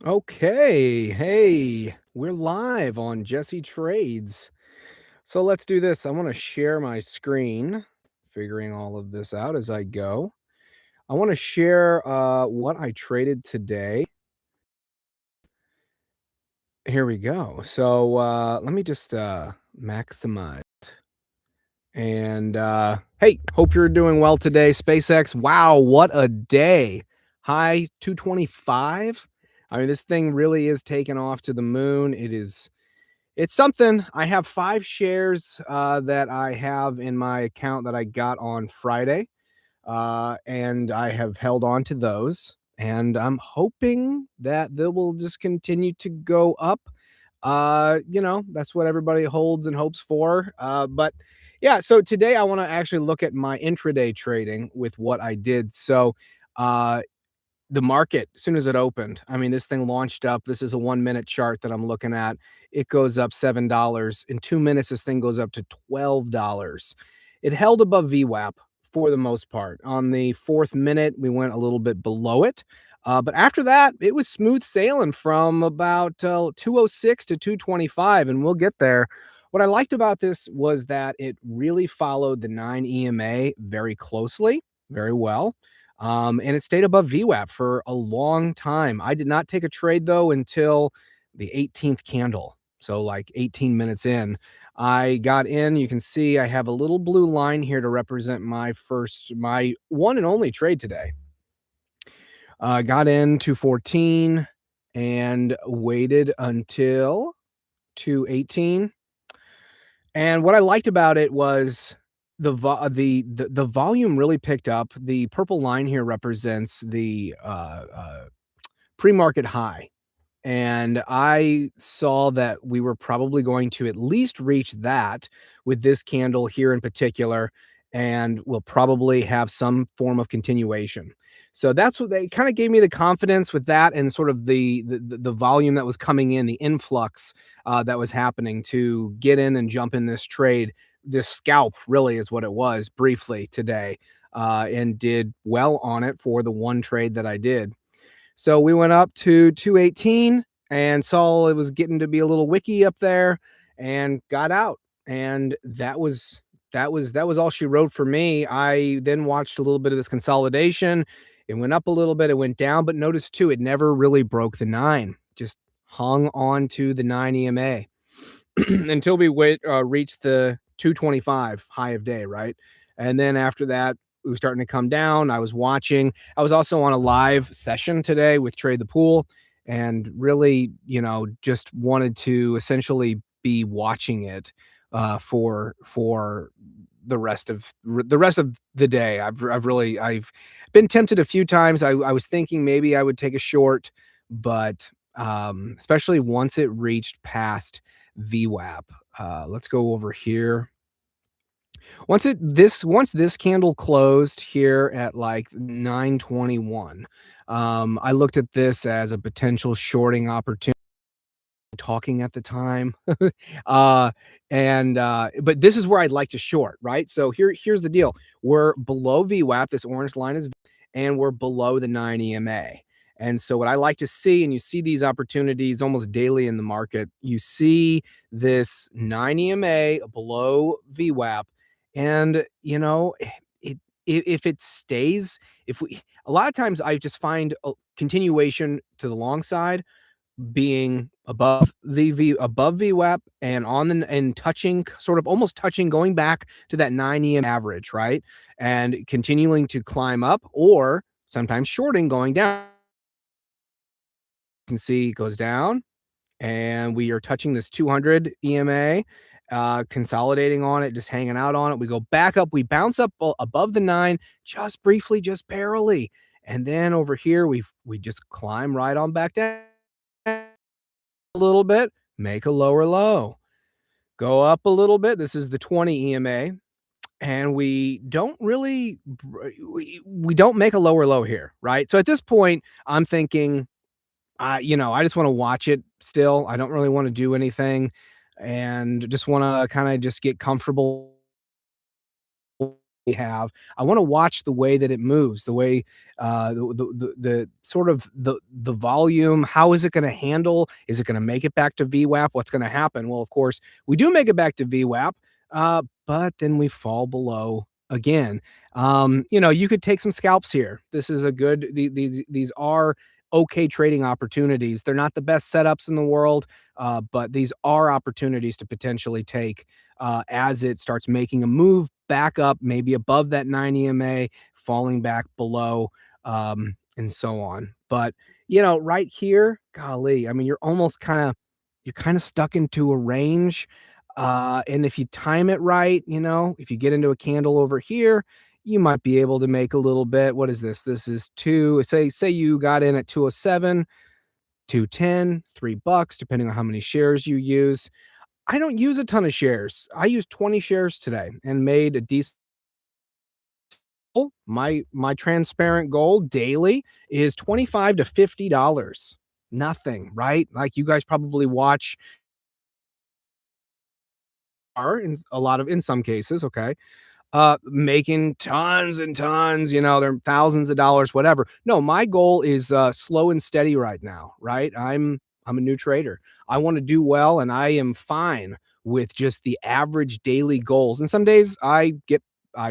Okay, hey, we're live on Jesse Trades. So let's do this. I want to share my screen, figuring all of this out as I go. I want to share what I traded today. Here we go. So let me just maximize. And hey, hope you're doing well today. SpaceX, wow, what a day. High 225. I mean, this thing really is taking off to the moon. It's something. I have 5 shares, that I have in my account that I got on Friday, and I have held on to those, and I'm hoping that they will just continue to go up. That's what everybody holds and hopes for, but yeah, so today I wanna actually look at my intraday trading with what I did. So, uh the market, as soon as it opened, I mean, this thing launched up. This is a 1-minute chart that I'm looking at. It goes up $7. In 2 minutes, this thing goes up to $12. It held above VWAP for the most part. On the 4th minute, we went a little bit below it. But after that, it was smooth sailing from about 206 to 225, and we'll get there. What I liked about this was that it really followed the 9 EMA very closely, very well. And it stayed above VWAP for a long time. I did not take a trade though until the 18th candle. So like 18 minutes in, I got in. You can see I have a little blue line here to represent my one and only trade today. Got in 214 and waited until 218. And what I liked about it was the volume really picked up. The purple line here represents the pre-market high, and I saw that we were probably going to at least reach that with this candle here in particular, and we'll probably have some form of continuation. So that's what they kind of gave me the confidence with that, and sort of the volume that was coming in, the influx that was happening to get in and jump in this trade. This scalp really is what it was briefly today, and did well on it for the one trade that I did. So we went up to 218 and saw it was getting to be a little wicky up there and got out. And that was all she wrote for me. I then watched a little bit of this consolidation. It went up a little bit, it went down, but notice too, it never really broke the 9. Just hung on to the 9 EMA until reached the 225 high of day, right? And then after that, it was starting to come down. I was watching. I was also on a live session today with Trade the Pool, and really, just wanted to essentially be watching it for the rest of the day. I've been tempted a few times. I was thinking maybe I would take a short, but especially once it reached past VWAP. Let's go over here. Once this candle closed here at like 921, I looked at this as a potential shorting opportunity. Talking at the time, uh, and but this is where I'd like to short, right? So here's the deal: we're below VWAP. This orange line is, and we're below the 9 EMA. And so what I like to see, and you see these opportunities almost daily in the market, you see this 9 EMA below VWAP, and if it stays, if we a lot of times I just find a continuation to the long side being above VWAP and on the and touching, sort of almost touching, going back to that 9 EM average, right? And continuing to climb up, or sometimes shorting, going down. You can see it goes down, and we are touching this 200 EMA, consolidating on it, just hanging out on it. We go back up, we bounce up above the 9 just briefly, just barely. And then over here, we just climb right on back down a little bit, make a lower low, go up a little bit. This is the 20 EMA, and we don't make a lower low here, right? So at this point, I'm thinking, I just want to watch it still. I don't really want to do anything, and just want to kind of just get comfortable have. I want to watch the way that it moves, the way the sort of the volume. How is it going to handle? Is it going to make it back to VWAP? What's going to happen? Well, of course, we do make it back to VWAP, but then we fall below again. You could take some scalps here. This is a good. These are okay trading opportunities. They're not the best setups in the world, but these are opportunities to potentially take as it starts making a move back up, maybe above that 9 EMA, falling back below, and so on. But right here, golly, I mean, you're kind of stuck into a range. And if you time it right, if you get into a candle over here, you might be able to make a little bit. What is this? This is say you got in at 207, 210, $3, depending on how many shares you use. I don't use a ton of shares. I used 20 shares today and made a decent. My transparent goal daily is 25 to $50. Nothing, right? Like you guys probably watch are in some cases, okay, making tons and tons, they're thousands of dollars, whatever. No, my goal is slow and steady right now, right? I'm a new trader. I want to do well, and I am fine with just the average daily goals. And some days I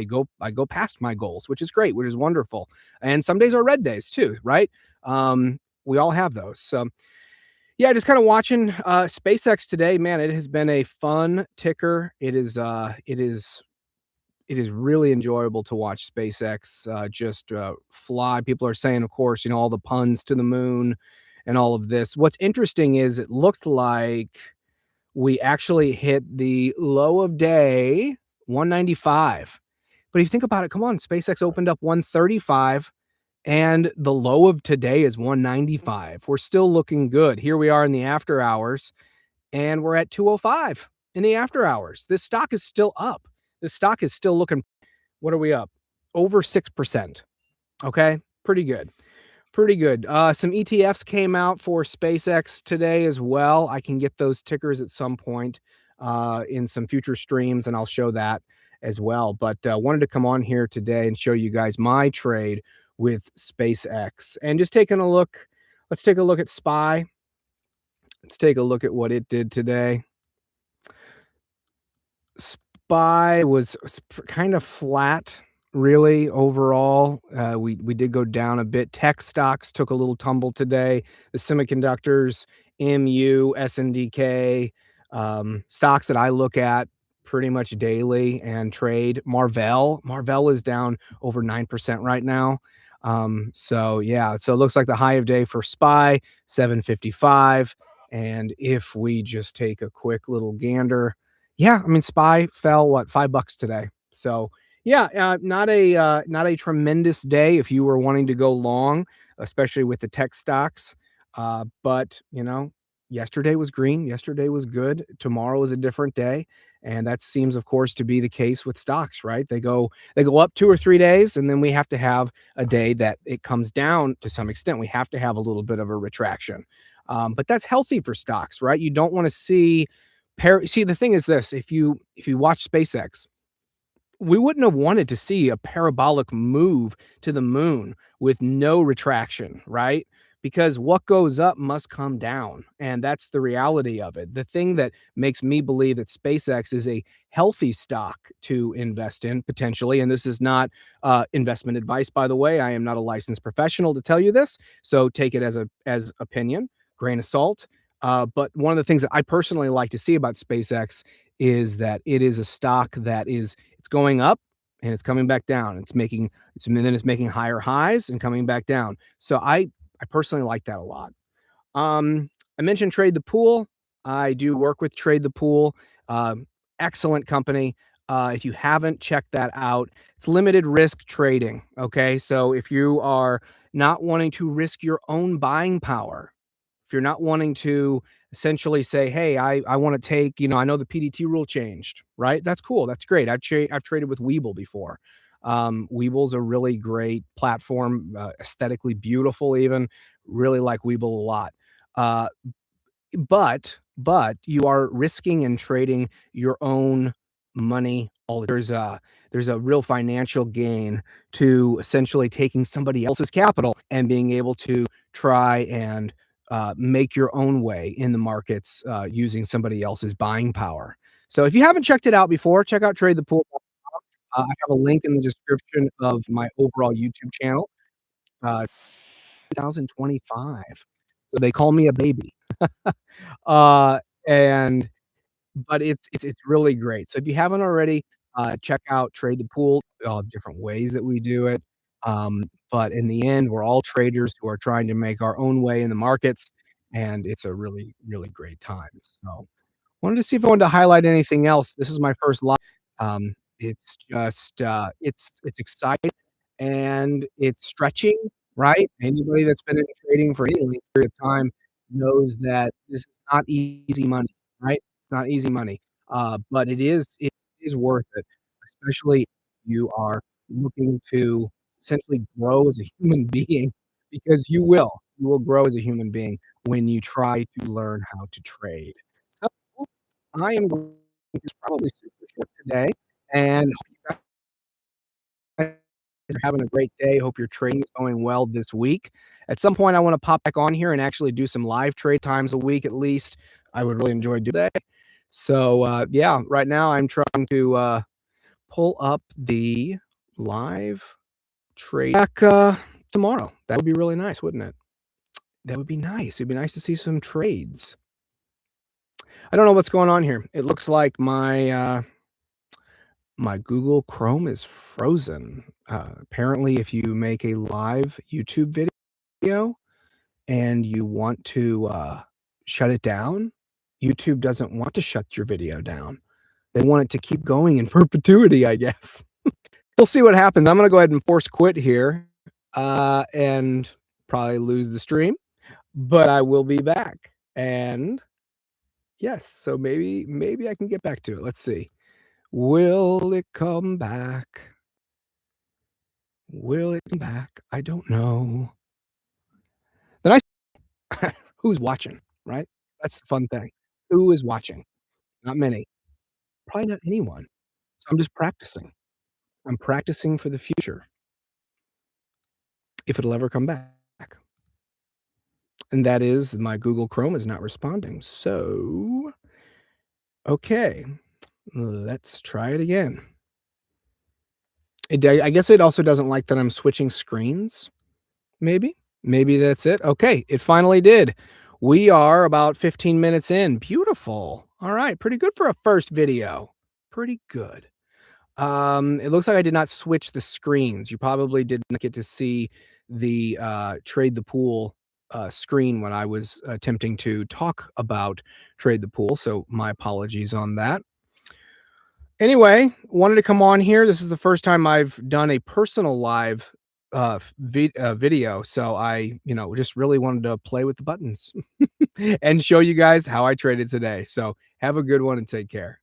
go past my goals, which is great, which is wonderful. And some days are red days too, right? We all have those. So yeah, just kind of watching SpaceX today, man. It has been a fun ticker. It is really enjoyable to watch SpaceX just fly. People are saying, of course, all the puns to the moon and all of this. What's interesting is it looked like we actually hit the low of day 195. But if you think about it, come on, SpaceX opened up 135 and the low of today is 195. We're still looking good. Here we are in the after hours and we're at 205 in the after hours. This stock is still up. This stock is still looking. What are we up? Over 6%. Okay. Pretty good. Pretty good. Some ETFs came out for SpaceX today as well. I can get those tickers at some point in some future streams, and I'll show that as well. But wanted to come on here today and show you guys my trade with SpaceX and just taking a look. Let's take a look at SPY. Let's take a look at what it did today. SPY was kind of flat, really, overall. We did go down a bit. Tech stocks took a little tumble today. The semiconductors, MU, SNDK, stocks that I look at pretty much daily and trade. Marvell is down over 9% right now. So yeah, so it looks like the high of day for SPY, 755. And if we just take a quick little gander, yeah, I mean, SPY fell what, $5 today. So yeah, not a tremendous day if you were wanting to go long, especially with the tech stocks. But yesterday was green. Yesterday was good. Tomorrow is a different day, and that seems, of course, to be the case with stocks. Right? They go up 2 or 3 days, and then we have to have a day that it comes down to some extent. We have to have a little bit of a retraction, but that's healthy for stocks, right? You don't want to see. See, the thing is this: if you watch SpaceX, we wouldn't have wanted to see a parabolic move to the moon with no retraction, right? Because what goes up must come down. And that's the reality of it. The thing that makes me believe that SpaceX is a healthy stock to invest in potentially, and this is not investment advice, by the way. I am not a licensed professional to tell you this. So take it as opinion, grain of salt. But one of the things that I personally like to see about SpaceX is that it is a stock that it's going up and it's coming back down. It's making higher highs and coming back down. So I personally like that a lot. I mentioned Trade the Pool. I do work with Trade the Pool. Excellent company. If you haven't checked that out, it's limited risk trading. Okay. So if you are not wanting to risk your own buying power, if you're not wanting to essentially say, hey, I want to take, I know the PDT rule changed, right? That's cool. That's great. I've traded with Weeble before. Weeble's a really great platform, aesthetically beautiful, even really like Weeble a lot. Uh, but you are risking and trading your own money. There's there's a real financial gain to essentially taking somebody else's capital and being able to try and make your own way in the markets using somebody else's buying power. So if you haven't checked it out before, check out Trade the Pool. I have a link in the description of my overall YouTube channel, 2025. So they call me a baby. Uh, and but it's really great. So if you haven't already, check out Trade the Pool, different ways that we do it. But in the end, we're all traders who are trying to make our own way in the markets, and it's a really, really great time. So wanted to see if I wanted to highlight anything else. This is my first live. It's just, it's exciting and it's stretching, right? Anybody that's been in trading for any length period of time knows that this is not easy money, right? It's not easy money, but it is worth it, especially if you are looking to essentially grow as a human being because you will grow as a human being when you try to learn how to trade. So I am going to probably super short today, and hope you guys are having a great day. Hope your trading is going well this week. At some point, I want to pop back on here and actually do some live trade times a week at least. I would really enjoy doing that. So, yeah, right now I'm trying to pull up the live trade back tomorrow. That would be really nice, wouldn't it? That would be nice. It'd be nice to see some trades. I don't know what's going on here. It looks like my Google Chrome is frozen. Apparently, if you make a live YouTube video and you want to shut it down, YouTube doesn't want to shut your video down. They want it to keep going in perpetuity, I guess. We'll see what happens. I'm gonna go ahead and force quit here, and probably lose the stream, but I will be back. And yes, so maybe I can get back to it. Let's see. Will it come back? Will it come back? I don't know. The nice who's watching, right? That's the fun thing. Who is watching? Not many. Probably not anyone. So I'm just practicing. I'm practicing for the future, if it'll ever come back. And that is my Google Chrome is not responding. So, okay, let's try it again. I guess it also doesn't like that I'm switching screens. Maybe. Maybe that's it. Okay, it finally did. We are about 15 minutes in. Beautiful. All right, pretty good for a first video. Pretty good. It looks like I did not switch the screens. You probably did not get to see the Trade the Pool screen when I was attempting to talk about Trade the Pool, so my apologies on that. Anyway, wanted to come on here. This is the first time I've done a personal live video, so I, just really wanted to play with the buttons and show you guys how I traded today. So have a good one and take care.